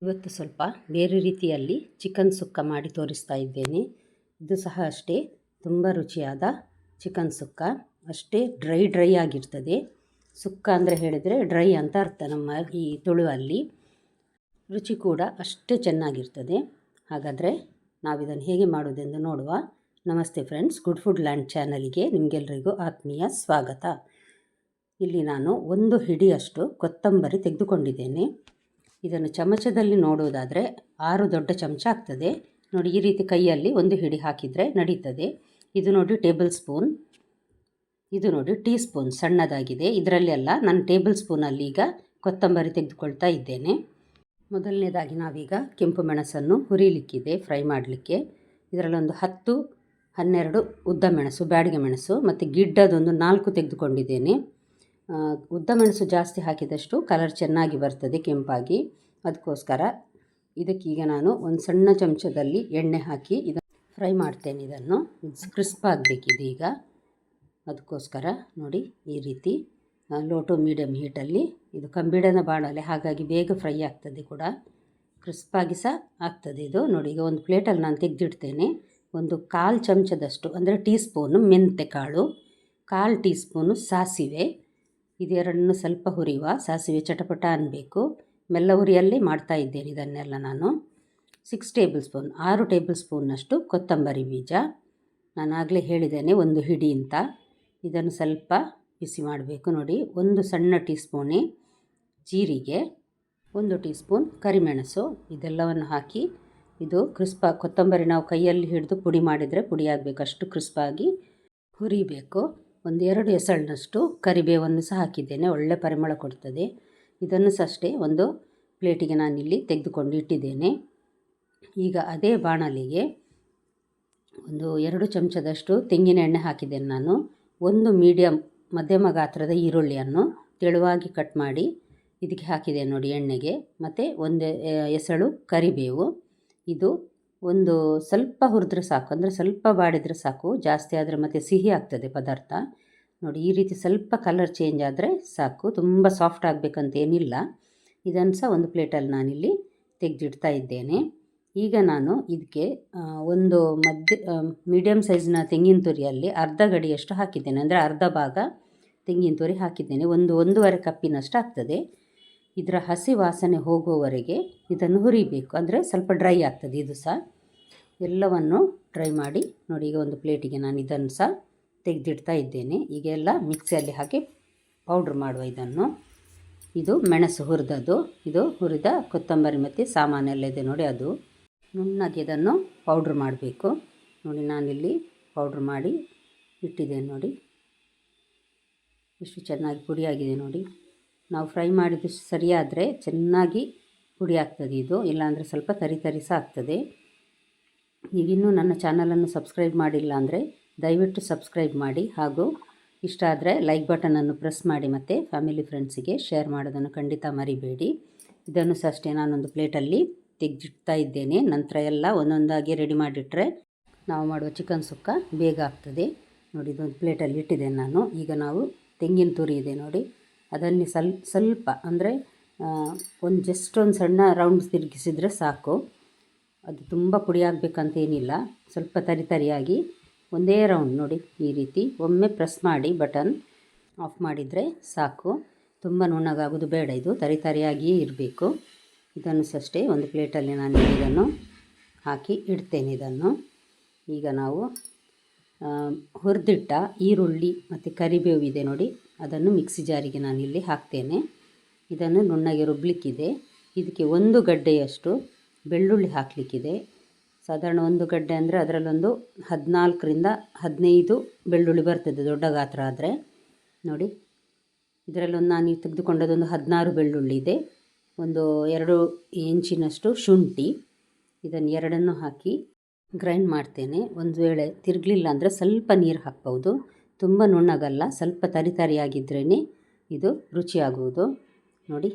ಇವತ್ತು ಸ್ವಲ್ಪ ಬೇರೆ ರೀತಿಯಲ್ಲಿ ಚಿಕನ್ ಸುಕ್ಕ ಮಾಡಿ ತೋರಿಸ್ತಾ ಇದ್ದೇನೆ. ಇದು ಸಹ ಅಷ್ಟೇ ತುಂಬ ರುಚಿಯಾದ ಚಿಕನ್ ಸುಕ್ಕ. ಅಷ್ಟೇ ಡ್ರೈ ಆಗಿರ್ತದೆ. ಸುಕ್ಕ ಅಂದರೆ ಹೇಳಿದರೆ ಡ್ರೈ ಅಂತ ಅರ್ಥ ನಮ್ಮ ಈ ತುಳುವಲ್ಲಿ. ರುಚಿ ಕೂಡ ಅಷ್ಟೇ ಚೆನ್ನಾಗಿರ್ತದೆ. ಹಾಗಾದರೆ ನಾವಿದನ್ನು ಹೇಗೆ ಮಾಡೋದೆಂದು ನೋಡುವ. ನಮಸ್ತೆ ಫ್ರೆಂಡ್ಸ್, ಗುಡ್ ಫುಡ್ ಲ್ಯಾಂಡ್ ಚಾನಲಿಗೆ ನಿಮಗೆಲ್ಲರಿಗೂ ಆತ್ಮೀಯ ಸ್ವಾಗತ. ಇಲ್ಲಿ ನಾನು 1 ಹಿಡಿಯಷ್ಟು ಕೊತ್ತಂಬರಿ ತೆಗೆದುಕೊಂಡಿದ್ದೇನೆ. ಇದನ್ನು ಚಮಚದಲ್ಲಿ ನೋಡುವುದಾದರೆ 6 ದೊಡ್ಡ ಚಮಚ ಆಗ್ತದೆ. ನೋಡಿ, ಈ ರೀತಿ ಕೈಯಲ್ಲಿ 1 ಹಿಡಿ ಹಾಕಿದರೆ ನಡೀತದೆ. ಇದು ನೋಡಿ ಟೇಬಲ್ ಸ್ಪೂನ್, ಇದು ನೋಡಿ ಟೀ ಸ್ಪೂನ್ ಸಣ್ಣದಾಗಿದೆ. ಇದರಲ್ಲಿ ಅಲ್ಲ, ನಾನು ಟೇಬಲ್ ಸ್ಪೂನಲ್ಲಿ ಈಗ ಕೊತ್ತಂಬರಿ ತೆಗೆದುಕೊಳ್ತಾ ಇದ್ದೇನೆ. ಮೊದಲನೇದಾಗಿ ನಾವೀಗ ಕೆಂಪು ಮೆಣಸನ್ನು ಹುರಿಲಿಕ್ಕಿದೆ, ಫ್ರೈ ಮಾಡಲಿಕ್ಕೆ. ಇದರಲ್ಲೊಂದು 10-12 ಉದ್ದ ಮೆಣಸು, ಬ್ಯಾಡಿಗೆ ಮೆಣಸು ಮತ್ತು ಗಿಡ್ಡದೊಂದು 4 ತೆಗೆದುಕೊಂಡಿದ್ದೇನೆ. ಉದ್ದ ಮೆಣಸು ಜಾಸ್ತಿ ಹಾಕಿದಷ್ಟು ಕಲರ್ ಚೆನ್ನಾಗಿ ಬರ್ತದೆ, ಕೆಂಪಾಗಿ. ಅದಕ್ಕೋಸ್ಕರ ಇದಕ್ಕೀಗ ನಾನು ಒಂದು ಸಣ್ಣ ಚಮಚದಲ್ಲಿ ಎಣ್ಣೆ ಹಾಕಿ ಇದನ್ನು ಫ್ರೈ ಮಾಡ್ತೇನೆ. ಇದನ್ನು ಕ್ರಿಸ್ಪ್ ಆಗಬೇಕಿದೆ ಈಗ. ಅದಕ್ಕೋಸ್ಕರ ನೋಡಿ, ಈ ರೀತಿ ಲೋ ಟು ಮೀಡಿಯಮ್ ಹೀಟಲ್ಲಿ, ಇದು ಕಂಬಿಡನ ಬಾಣಲೆ, ಹಾಗಾಗಿ ಬೇಗ ಫ್ರೈ ಆಗ್ತದೆ ಕೂಡ, ಕ್ರಿಸ್ಪಾಗಿ ಸಹ ಆಗ್ತದೆ ಇದು. ನೋಡಿ, ಈಗ ಒಂದು ಪ್ಲೇಟಲ್ಲಿ ನಾನು ತೆಗೆದಿಡ್ತೇನೆ. ಒಂದು 1/4 ಚಮಚದಷ್ಟು ಅಂದರೆ ಟೀ ಸ್ಪೂನು ಮೆಂತೆ ಕಾಳು, 1/4 ಟೀ ಸ್ಪೂನು ಸಾಸಿವೆ. ಇದೆರಡನ್ನು ಸ್ವಲ್ಪ ಹುರಿಯುವ. ಸಾಸಿವೆ ಚಟಪಟ ಅನ್ನಬೇಕು. ಮೆಲ್ಲ ಹುರಿಯಲ್ಲೇ ಮಾಡ್ತಾ ಇದ್ದೇನೆ ಇದನ್ನೆಲ್ಲ ನಾನು. 6 ಟೇಬಲ್ ಸ್ಪೂನ್ 6 ಟೇಬಲ್ ಸ್ಪೂನ್ನಷ್ಟು ಕೊತ್ತಂಬರಿ ಬೀಜ. ನಾನು ಆಗಲೇ ಹೇಳಿದ್ದೇನೆ 1 ಹಿಡಿ ಅಂತ. ಇದನ್ನು ಸ್ವಲ್ಪ ಬಿಸಿ ಮಾಡಬೇಕು. ನೋಡಿ, 1 ಸಣ್ಣ ಟೀ ಸ್ಪೂನೇ ಜೀರಿಗೆ, 1 ಟೀ ಸ್ಪೂನ್ ಕರಿಮೆಣಸು. ಇದೆಲ್ಲವನ್ನು ಹಾಕಿ ಇದು ಕೊತ್ತಂಬರಿ ನಾವು ಕೈಯಲ್ಲಿ ಹಿಡಿದು ಪುಡಿ ಮಾಡಿದರೆ ಪುಡಿ ಆಗಬೇಕು, ಅಷ್ಟು ಕ್ರಿಸ್ಪಾಗಿ ಹುರಿಬೇಕು. 1-2 ಎಸಳಿನಷ್ಟು ಕರಿಬೇವನ್ನು ಸಹ ಹಾಕಿದ್ದೇನೆ, ಒಳ್ಳೆ ಪರಿಮಳ ಕೊಡ್ತದೆ. ಇದನ್ನು ಸಹ ಅಷ್ಟೇ ಒಂದು ಪ್ಲೇಟಿಗೆ ನಾನಿಲ್ಲಿ ತೆಗೆದುಕೊಂಡು ಇಟ್ಟಿದ್ದೇನೆ. ಈಗ ಅದೇ ಬಾಣಲಿಗೆ ಒಂದು 2 ಚಮಚದಷ್ಟು ತೆಂಗಿನ ಎಣ್ಣೆ ಹಾಕಿದ್ದೇನೆ ನಾನು. 1 ಮಧ್ಯಮ ಗಾತ್ರದ ಈರುಳ್ಳಿಯನ್ನು ತೆಳುವಾಗಿ ಕಟ್ ಮಾಡಿ ಇದಕ್ಕೆ ಹಾಕಿದ್ದೇನೆ ನೋಡಿ ಎಣ್ಣೆಗೆ. ಮತ್ತು 1 ಎಸಳು ಕರಿಬೇವು. ಇದು ಒಂದು ಸ್ವಲ್ಪ ಹುರಿದ್ರೆ ಸಾಕು, ಅಂದರೆ ಸ್ವಲ್ಪ ಬಾಡಿದರೆ ಸಾಕು, ಜಾಸ್ತಿ ಆದರೆ ಮತ್ತು ಸಿಹಿ ಆಗ್ತದೆ ಪದಾರ್ಥ. ನೋಡಿ, ಈ ರೀತಿ ಸ್ವಲ್ಪ ಕಲರ್ ಚೇಂಜ್ ಆದರೆ ಸಾಕು, ತುಂಬ ಸಾಫ್ಟ್ ಆಗಬೇಕಂತೇನಿಲ್ಲ. ಇದನ್ನು ಸಹ ಒಂದು ಪ್ಲೇಟಲ್ಲಿ ನಾನಿಲ್ಲಿ ತೆಗೆದಿಡ್ತಾ ಇದ್ದೇನೆ. ಈಗ ನಾನು ಇದಕ್ಕೆ ಒಂದು ಮೀಡಿಯಮ್ ಸೈಜ್ನ ತೆಂಗಿನ ತುರಿಯಲ್ಲಿ ಅರ್ಧ ಗಡಿಯಷ್ಟು ಹಾಕಿದ್ದೇನೆ, ಅಂದರೆ ಅರ್ಧ ಭಾಗ ತೆಂಗಿನ ತುರಿ ಹಾಕಿದ್ದೇನೆ. 1-1.5 ಕಪ್ಪಿನಷ್ಟು ಆಗ್ತದೆ. ಇದರ ಹಸಿ ವಾಸನೆ ಹೋಗುವವರೆಗೆ ಇದನ್ನು ಹುರಿಬೇಕು, ಅಂದರೆ ಸ್ವಲ್ಪ ಡ್ರೈ ಆಗ್ತದೆ ಇದು ಸಹ. ಎಲ್ಲವನ್ನು ಡ್ರೈ ಮಾಡಿ ನೋಡಿ, ಈಗ ಒಂದು ಪ್ಲೇಟಿಗೆ ನಾನು ಇದನ್ನು ಸಹ ತೆಗೆದಿಡ್ತಾ ಇದ್ದೇನೆ. ಈಗ ಎಲ್ಲ ಮಿಕ್ಸಿಯಲ್ಲಿ ಹಾಕಿ ಪೌಡ್ರ್ ಮಾಡುವ ಇದನ್ನು. ಇದು ಮೆಣಸು ಹುರಿದದ್ದು, ಇದು ಹುರಿದ ಕೊತ್ತಂಬರಿ ಮತ್ತು ಸಾಮಾನೆಲ್ಲ ಇದೆ ನೋಡಿ, ಅದು ನುಣ್ಣಗೆ ಇದನ್ನು ಪೌಡ್ರ್ ಮಾಡಬೇಕು. ನೋಡಿ, ನಾನಿಲ್ಲಿ ಪೌಡ್ರ್ ಮಾಡಿ ಇಟ್ಟಿದ್ದೇನೆ. ನೋಡಿ, ಎಷ್ಟು ಚೆನ್ನಾಗಿ ಪುಡಿಯಾಗಿದೆ ನೋಡಿ. ನಾವು ಫ್ರೈ ಮಾಡಿದ್ದು ಸರಿಯಾದರೆ ಚೆನ್ನಾಗಿ ಪುಡಿ ಆಗ್ತದೆ ಇದು, ಇಲ್ಲಾಂದರೆ ಸ್ವಲ್ಪ ತರಿ ಸಹ ಆಗ್ತದೆ. ನೀವಿನ್ನೂ ನನ್ನ ಚಾನಲನ್ನು ಸಬ್ಸ್ಕ್ರೈಬ್ ಮಾಡಿಲ್ಲ ಅಂದರೆ ದಯವಿಟ್ಟು ಸಬ್ಸ್ಕ್ರೈಬ್ ಮಾಡಿ, ಹಾಗೂ ಇಷ್ಟ ಆದರೆ ಲೈಕ್ ಬಟನನ್ನು ಪ್ರೆಸ್ ಮಾಡಿ, ಮತ್ತು ಫ್ಯಾಮಿಲಿ ಫ್ರೆಂಡ್ಸಿಗೆ ಶೇರ್ ಮಾಡೋದನ್ನು ಖಂಡಿತ ಮರಿಬೇಡಿ. ಇದನ್ನು ಸಹ ಅಷ್ಟೇ ನಾನೊಂದು ಪ್ಲೇಟಲ್ಲಿ ತೆಗೆದಿಡ್ತಾ ಇದ್ದೇನೆ. ನಂತರ ಎಲ್ಲ ಒಂದೊಂದಾಗಿ ರೆಡಿ ಮಾಡಿಟ್ರೆ ನಾವು ಮಾಡುವ ಚಿಕನ್ ಸುಕ್ಕ ಬೇಗ ಆಗ್ತದೆ. ನೋಡಿ, ಇದೊಂದು ಪ್ಲೇಟಲ್ಲಿ ಇಟ್ಟಿದ್ದೇನೆ ನಾನು. ಈಗ ನಾವು ತೆಂಗಿನ ತುರಿ ಇದೆ ನೋಡಿ, ಅದನ್ನು ಸ್ವಲ್ಪ ಅಂದರೆ ಜಸ್ಟ್ ಒಂದು ಸಣ್ಣ ರೌಂಡ್ಸ್ ತಿರುಗಿಸಿದರೆ ಸಾಕು. ಅದು ತುಂಬ ಪುಡಿ ಆಗಬೇಕಂತೇನಿಲ್ಲ, ಸ್ವಲ್ಪ ತರಿಯಾಗಿ ಒಂದೇ ರೌಂಡ್ ನೋಡಿ, ಈ ರೀತಿ ಒಮ್ಮೆ ಪ್ರೆಸ್ ಮಾಡಿ ಬಟನ್ ಆಫ್ ಮಾಡಿದರೆ ಸಾಕು. ತುಂಬ ನುಣ್ಣಗಾಗೋದು ಬೇಡ, ಇದು ತರಿಯಾಗಿಯೇ ಇರಬೇಕು. ಇದನ್ನು ಸಹ ಅಷ್ಟೇ ಒಂದು ಪ್ಲೇಟಲ್ಲಿ ನಾನು ಇದನ್ನು ಹಾಕಿ ಇಡ್ತೇನೆ. ಇದನ್ನು ಈಗ ನಾವು ಹುರಿದಿಟ್ಟ ಈರುಳ್ಳಿ ಮತ್ತು ಕರಿಬೇವು ಇದೆ ನೋಡಿ, ಅದನ್ನು ಮಿಕ್ಸಿ ಜಾರಿಗೆ ನಾನಿಲ್ಲಿ ಹಾಕ್ತೇನೆ. ಇದನ್ನು ನುಣ್ಣಗೆ ರುಬ್ಬಲಿಕ್ಕಿದೆ. ಇದಕ್ಕೆ 1 ಗಡ್ಡೆಯಷ್ಟು ಬೆಳ್ಳುಳ್ಳಿ ಹಾಕಲಿಕ್ಕಿದೆ. ಸಾಧಾರಣ 1 ಗಡ್ಡೆ ಅಂದರೆ ಅದರಲ್ಲೊಂದು 14-15 ಬೆಳ್ಳುಳ್ಳಿ ಬರ್ತದೆ, ದೊಡ್ಡ ಗಾತ್ರ ಆದರೆ. ನೋಡಿ, ಇದರಲ್ಲೊಂದು ನಾನು ತೆಗೆದುಕೊಂಡದೊಂದು 16 ಬೆಳ್ಳುಳ್ಳಿ ಇದೆ. 2 ಇಂಚಿನಷ್ಟು ಶುಂಠಿ. ಇದನ್ನು ಎರಡನ್ನೂ ಹಾಕಿ ಗ್ರೈಂಡ್ ಮಾಡ್ತೇನೆ. ಒಂದು ವೇಳೆ ತಿರುಗಲಿಲ್ಲ ಅಂದರೆ ಸ್ವಲ್ಪ ನೀರು ಹಾಕ್ಬೋದು. ತುಂಬ ನುಣ್ಣಗಲ್ಲ, ಸ್ವಲ್ಪ ತರಿಯಾಗಿದ್ರೇ ಇದು ರುಚಿಯಾಗುವುದು. ನೋಡಿ,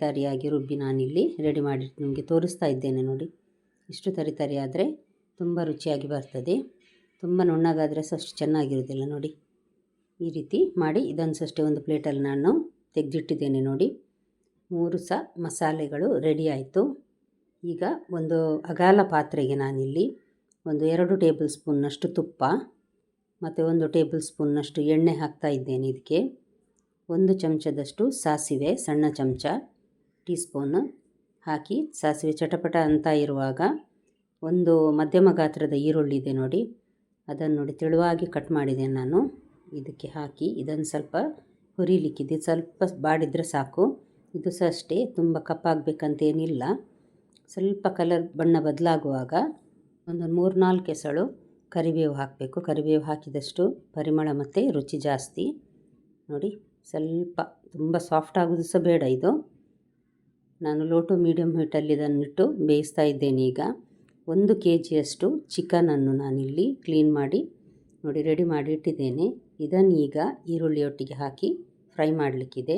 ತರಿಯಾಗಿ ರುಬ್ಬಿ ನಾನಿಲ್ಲಿ ರೆಡಿ ಮಾಡಿ ನಿಮಗೆ ತೋರಿಸ್ತಾ ಇದ್ದೇನೆ. ನೋಡಿ, ಇಷ್ಟು ತರಿ ಆದರೆ ತುಂಬ ರುಚಿಯಾಗಿ ಬರ್ತದೆ. ತುಂಬ ನುಣ್ಣಗಾದರೆ ಸಹ ಅಷ್ಟು ಚೆನ್ನಾಗಿರೋದಿಲ್ಲ. ನೋಡಿ, ಈ ರೀತಿ ಮಾಡಿ ಇದನ್ನು ಸಹ ಅಷ್ಟೇ ಒಂದು ಪ್ಲೇಟಲ್ಲಿ ನಾನು ತೆಗೆದಿಟ್ಟಿದ್ದೇನೆ. ನೋಡಿ, 3 ಸಹ ಮಸಾಲೆಗಳು ರೆಡಿ ಆಯಿತು. ಈಗ ಒಂದು ಅಗಾಲ ಪಾತ್ರೆಗೆ ನಾನಿಲ್ಲಿ ಒಂದು 2 ಟೇಬಲ್ ಸ್ಪೂನ್ನಷ್ಟು ತುಪ್ಪ ಮತ್ತು 1 ಟೇಬಲ್ ಸ್ಪೂನ್ನಷ್ಟು ಎಣ್ಣೆ ಹಾಕ್ತಾ ಇದ್ದೇನೆ. ಇದಕ್ಕೆ 1 ಚಮಚದಷ್ಟು ಸಾಸಿವೆ, ಸಣ್ಣ ಚಮಚ ಟೀ ಸ್ಪೂನ್ ಹಾಕಿ ಸಾಸಿವೆ ಚಟಪಟ ಅಂತ ಇರುವಾಗ ಒಂದು ಮಧ್ಯಮ ಗಾತ್ರದ ಈರುಳ್ಳಿ ಇದೆ ನೋಡಿ, ಅದನ್ನು ನೋಡಿ ತೆಳುವಾಗಿ ಕಟ್ ಮಾಡಿದ್ದೇನೆ ನಾನು. ಇದಕ್ಕೆ ಹಾಕಿ ಇದನ್ನು ಸ್ವಲ್ಪ ಹುರಿಲಿಕ್ಕಿದೆ, ಸ್ವಲ್ಪ ಬಾಡಿದರೆ ಸಾಕು. ಇದು ಸಹ ಅಷ್ಟೇ, ತುಂಬ ಕಪ್ಪಾಗಬೇಕಂತೇನಿಲ್ಲ. ಸ್ವಲ್ಪ ಕಲರ್ ಬಣ್ಣ ಬದಲಾಗುವಾಗ ಒಂದು 3-4 ಎಸಳು ಕರಿಬೇವು ಹಾಕಬೇಕು. ಕರಿಬೇವು ಹಾಕಿದಷ್ಟು ಪರಿಮಳ ಮತ್ತು ರುಚಿ ಜಾಸ್ತಿ. ನೋಡಿ ಸ್ವಲ್ಪ ತುಂಬ ಸಾಫ್ಟ್ ಆಗೋದು ಸಹ ಬೇಡ ಇದು. ನಾನು ಲೋ ಟು ಮೀಡಿಯಮ್ ಹೀಟಲ್ಲಿ ಇದನ್ನಿಟ್ಟು ಬೇಯಿಸ್ತಾ ಇದ್ದೇನೆ. ಈಗ 1 kgಯಷ್ಟು ಚಿಕನನ್ನು ನಾನಿಲ್ಲಿ ಕ್ಲೀನ್ ಮಾಡಿ ನೋಡಿ ರೆಡಿ ಮಾಡಿ ಇಟ್ಟಿದ್ದೇನೆ. ಇದನ್ನೀಗ ಈರುಳ್ಳಿಯೊಟ್ಟಿಗೆ ಹಾಕಿ ಫ್ರೈ ಮಾಡಲಿಕ್ಕಿದೆ.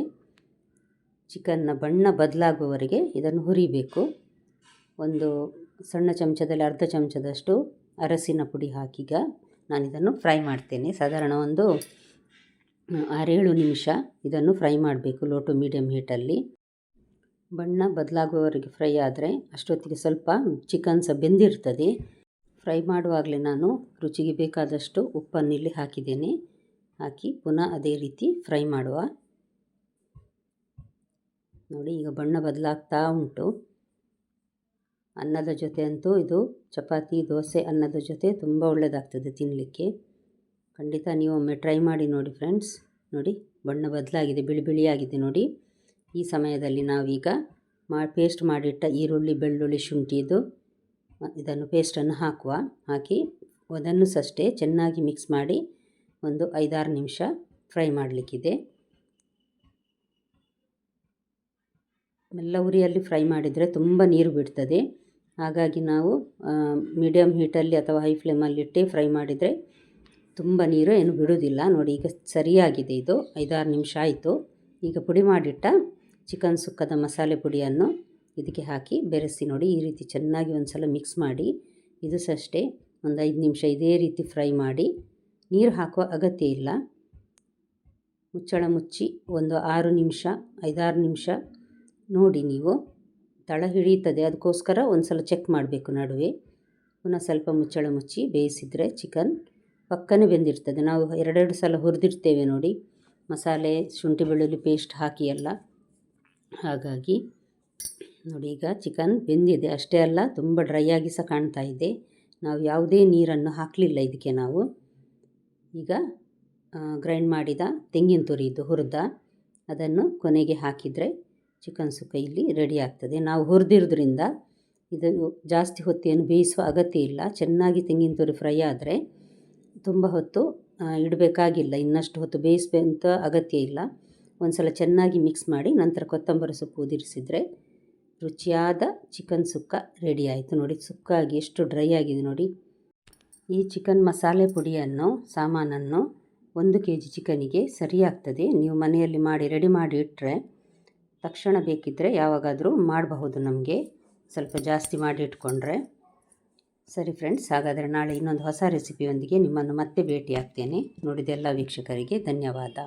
ಚಿಕನ್ನ ಬಣ್ಣ ಬದಲಾಗುವವರೆಗೆ ಇದನ್ನು ಹುರಿಬೇಕು. ಒಂದು ಸಣ್ಣ ಚಮಚದಲ್ಲಿ ಅರ್ಧ ಚಮಚದಷ್ಟು ಅರಸಿನ ಪುಡಿ ಹಾಕೀಗ ನಾನಿದನ್ನು ಫ್ರೈ ಮಾಡ್ತೇನೆ. ಸಾಧಾರಣ ಒಂದು 6-7 ನಿಮಿಷ ಇದನ್ನು ಫ್ರೈ ಮಾಡಬೇಕು ಲೋ ಟು ಮೀಡಿಯಮ್ ಹೀಟಲ್ಲಿ. ಬಣ್ಣ ಬದಲಾಗುವವರೆಗೆ ಫ್ರೈ ಆದರೆ ಅಷ್ಟೊತ್ತಿಗೆ ಸ್ವಲ್ಪ ಚಿಕನ್ ಸಹ ಬೆಂದಿರ್ತದೆ. ಫ್ರೈ ಮಾಡುವಾಗಲೇ ನಾನು ರುಚಿಗೆ ಬೇಕಾದಷ್ಟು ಉಪ್ಪನ್ನಿಲ್ಲಿ ಹಾಕಿದ್ದೇನೆ. ಹಾಕಿ ಪುನಃ ಅದೇ ರೀತಿ ಫ್ರೈ ಮಾಡುವ. ನೋಡಿ ಈಗ ಬಣ್ಣ ಬದಲಾಗ್ತಾ ಉಂಟು. ಅನ್ನದ ಜೊತೆ ಅಂತೂ ಇದು ಚಪಾತಿ, ದೋಸೆ, ಅನ್ನದ ಜೊತೆ ತುಂಬ ಒಳ್ಳೆಯದಾಗ್ತದೆ ತಿನ್ನಲಿಕ್ಕೆ. ಖಂಡಿತ ನೀವೊಮ್ಮೆ ಟ್ರೈ ಮಾಡಿ ನೋಡಿ ಫ್ರೆಂಡ್ಸ್. ನೋಡಿ ಬಣ್ಣ ಬದಲಾಗಿದೆ, ಬಿಳಿ ಬಿಳಿಯಾಗಿದೆ ನೋಡಿ. ಈ ಸಮಯದಲ್ಲಿ ನಾವೀಗ ಪೇಸ್ಟ್ ಮಾಡಿಟ್ಟ ಈರುಳ್ಳಿ, ಬೆಳ್ಳುಳ್ಳಿ, ಶುಂಠಿದು ಇದನ್ನು ಪೇಸ್ಟನ್ನು ಹಾಕಿ ಅದನ್ನು ಸಹ ಅಷ್ಟೇ ಚೆನ್ನಾಗಿ ಮಿಕ್ಸ್ ಮಾಡಿ ಒಂದು 5-6 ನಿಮಿಷ ಫ್ರೈ ಮಾಡಲಿಕ್ಕಿದೆ. ಮೆಲ್ಲ ಉರಿಯಲ್ಲಿ ಫ್ರೈ ಮಾಡಿದರೆ ತುಂಬ ನೀರು ಬಿಡ್ತದೆ. ಹಾಗಾಗಿ ನಾವು ಮೀಡಿಯಮ್ ಹೀಟಲ್ಲಿ ಅಥವಾ ಹೈ ಫ್ಲೇಮಲ್ಲಿಟ್ಟೇ ಫ್ರೈ ಮಾಡಿದರೆ ತುಂಬ ನೀರು ಏನು ಬಿಡೋದಿಲ್ಲ. ನೋಡಿ ಈಗ ಸರಿಯಾಗಿದೆ, ಇದು 5-6 ನಿಮಿಷ ಆಯಿತು. ಈಗ ಪುಡಿ ಮಾಡಿಟ್ಟ ಚಿಕನ್ ಸುಕ್ಕದ ಮಸಾಲೆ ಪುಡಿಯನ್ನು ಇದಕ್ಕೆ ಹಾಕಿ ಬೆರೆಸಿ ನೋಡಿ ಈ ರೀತಿ ಚೆನ್ನಾಗಿ ಒಂದು ಸಲ ಮಿಕ್ಸ್ ಮಾಡಿ. ಇದು ಸಹ ಅಷ್ಟೇ ಒಂದು 5 ನಿಮಿಷ ಇದೇ ರೀತಿ ಫ್ರೈ ಮಾಡಿ. ನೀರು ಹಾಕುವ ಅಗತ್ಯ ಇಲ್ಲ. ಮುಚ್ಚಳ ಮುಚ್ಚಿ ಒಂದು 6 ನಿಮಿಷ 5-6 ನಿಮಿಷ ನೋಡಿ ನೀವು. ತಳ ಹಿಡಿಯುತ್ತದೆ, ಅದಕ್ಕೋಸ್ಕರ ಒಂದು ಸಲ ಚೆಕ್ ಮಾಡಬೇಕು ನಡುವೆ. ಪುನಃ ಸ್ವಲ್ಪ ಮುಚ್ಚಳ ಮುಚ್ಚಿ ಬೇಯಿಸಿದರೆ ಚಿಕನ್ ಪಕ್ಕನೆ ಬೆಂದಿರ್ತದೆ. ನಾವು 2 ಸಲ ಹುರಿದಿರ್ತೇವೆ ನೋಡಿ ಮಸಾಲೆ, ಶುಂಠಿ ಬೆಳ್ಳುಳ್ಳಿ ಪೇಸ್ಟ್ ಹಾಕಿ ಎಲ್ಲ. ಹಾಗಾಗಿ ನೋಡಿ ಈಗ ಚಿಕನ್ ಬೆಂದಿದೆ. ಅಷ್ಟೇ ಅಲ್ಲ, ತುಂಬ ಡ್ರೈ ಆಗಿ ಸಹ ಕಾಣ್ತಾ ಇದೆ. ನಾವು ಯಾವುದೇ ನೀರನ್ನು ಹಾಕಲಿಲ್ಲ ಇದಕ್ಕೆ. ನಾವು ಈಗ ಗ್ರೈಂಡ್ ಮಾಡಿದ ತೆಂಗಿನ ತುರಿ ಇದು ಹುರಿದ ಅದನ್ನು ಕೊನೆಗೆ ಹಾಕಿದರೆ ಚಿಕನ್ ಸುಕ್ಕ ಇಲ್ಲಿ ರೆಡಿ ಆಗ್ತದೆ. ನಾವು ಹುರಿದಿರೋದ್ರಿಂದ ಇದು ಜಾಸ್ತಿ ಹೊತ್ತೇನು ಬೇಯಿಸುವ ಅಗತ್ಯ ಇಲ್ಲ. ಚೆನ್ನಾಗಿ ತೆಂಗಿನ ತುರಿ ಫ್ರೈ ಆದರೆ ತುಂಬ ಹೊತ್ತು ಇಡಬೇಕಾಗಿಲ್ಲ, ಇನ್ನಷ್ಟು ಹೊತ್ತು ಬೇಯಿಸಬೇಕಂತ ಅಗತ್ಯ ಇಲ್ಲ. ಒಂದು ಸಲ ಚೆನ್ನಾಗಿ ಮಿಕ್ಸ್ ಮಾಡಿ ನಂತರ ಕೊತ್ತಂಬರಿ ಸೊಪ್ಪು ಉದುರಿಸಿದರೆ ರುಚಿಯಾದ ಚಿಕನ್ ಸುಕ್ಕ ರೆಡಿ ಆಯಿತು. ನೋಡಿ ಸುಕ್ಕಾಗಿ ಎಷ್ಟು ಡ್ರೈ ಆಗಿದೆ ನೋಡಿ. ಈ ಚಿಕನ್ ಮಸಾಲೆ ಪುಡಿಯನ್ನು ಸಾಮಾನನ್ನು 1 kg ಚಿಕನಿಗೆ ಸರಿಯಾಗ್ತದೆ. ನೀವು ಮನೆಯಲ್ಲಿ ಮಾಡಿ ರೆಡಿ ಮಾಡಿ ಇಟ್ಟರೆ ತಕ್ಷಣ ಬೇಕಿದ್ದರೆ ಯಾವಾಗಾದರೂ ಮಾಡಬಹುದು. ನಮಗೆ ಸ್ವಲ್ಪ ಜಾಸ್ತಿ ಮಾಡಿ ಇಟ್ಕೊಂಡ್ರೆ ಸರಿ ಫ್ರೆಂಡ್ಸ್. ಹಾಗಾದರೆ ನಾಳೆ ಇನ್ನೊಂದು ಹೊಸ ರೆಸಿಪಿಯೊಂದಿಗೆ ನಿಮ್ಮನ್ನು ಮತ್ತೆ ಭೇಟಿ ಆಗ್ತೇನೆ. ನೋಡಿದ ಎಲ್ಲ ವೀಕ್ಷಕರಿಗೆ ಧನ್ಯವಾದ.